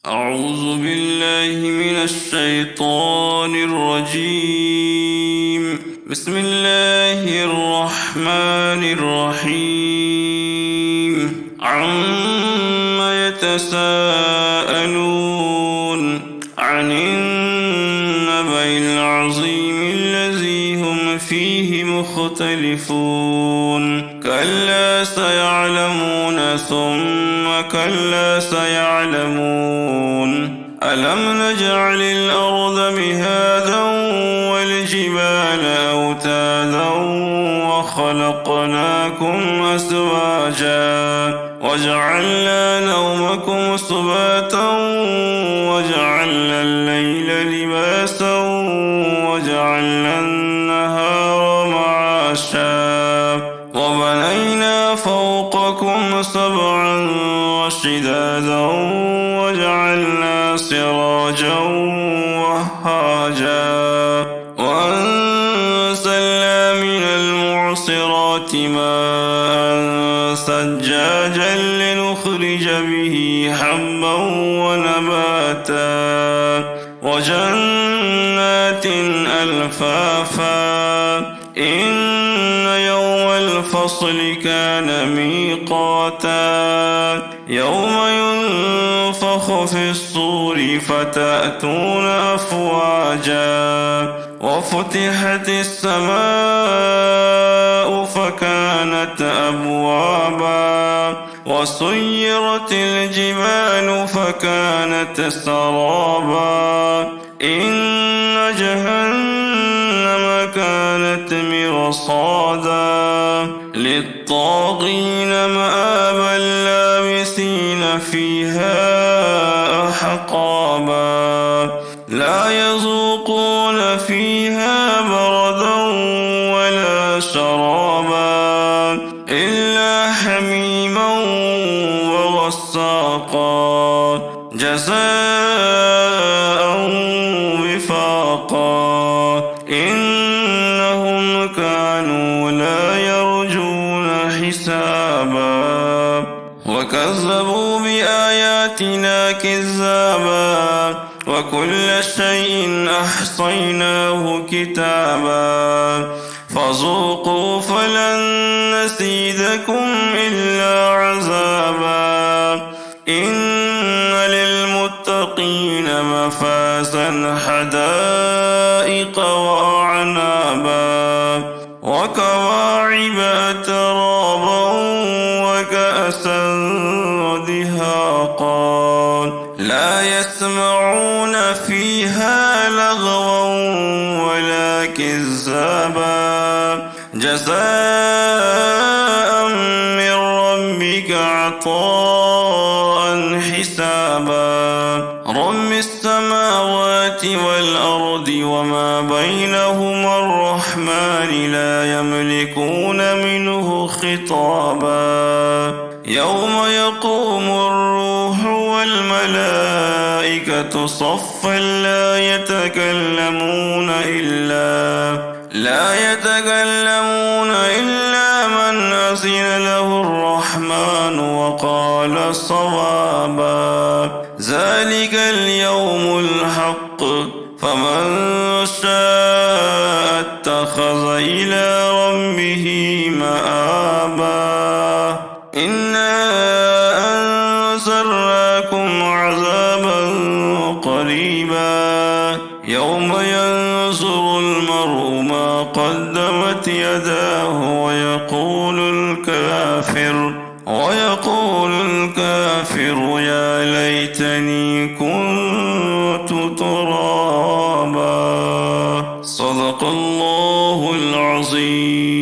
أعوذ بالله من الشيطان الرجيم. بسم الله الرحمن الرحيم. عما يتساءلون عن النبأ العظيم الذي هم فيه مختلفون. كلا سيعلمون ثم كلا سيعلمون. ألم نجعل الأرض مهادا والجبال أوتادا وخلقناكم أزواجا وجعلنا نومكم سباتا وجعلنا الليل لباسا وجعلنا النهار معاشا وبنينا فوقكم سبعا وشدادا وجعلنا سراجا وهاجا وأنزلنا من المعصرات ماء ثجاجا لنخرج به حبا ونباتا وجنات ألفافا إن يوم الفصل كان ميقاتا يوم ينفخ في الصور فتأتون أفواجا وفتحت السماء فكانت أبوابا وسيرت الجبال فكانت سرابا إن جهنم كانت مرصادا للطاغين مآبا لابثين فيها أحقابا لا يذوقون فيها بردا ولا شرابا إلا حميما وغساقا جزاء وفاقا إنهم كانوا لا يرجون حسابا وكذبوا بآياتنا كذابا وكل شيء أحصيناه كتابا فذوقوا فلن نزيدكم إلا عذابا إن للمتقين مفازا حدائق وأعنابا وكواعب أترابا وكأسا دهاقا لا يسمعون فيها لغوا ولا كذابا جزاء من ربك عطاء حسابا رب السماوات والأرض وما بينهما الرحمن لا يملكون منه خطابا يوم يقوم الروح والملائكة صفا لا يتكلمون إلا من أذن له الرحمن وقال صوابا ذلك اليوم الحق فمن شاء اتخذ إلى ربه مآبا إنا أنذرناكم عذابا قريبا يوم ينظر المرء ما قدمت يداه ويقول الكافر يا ليتني كنت ترابا صدق الله العظيم.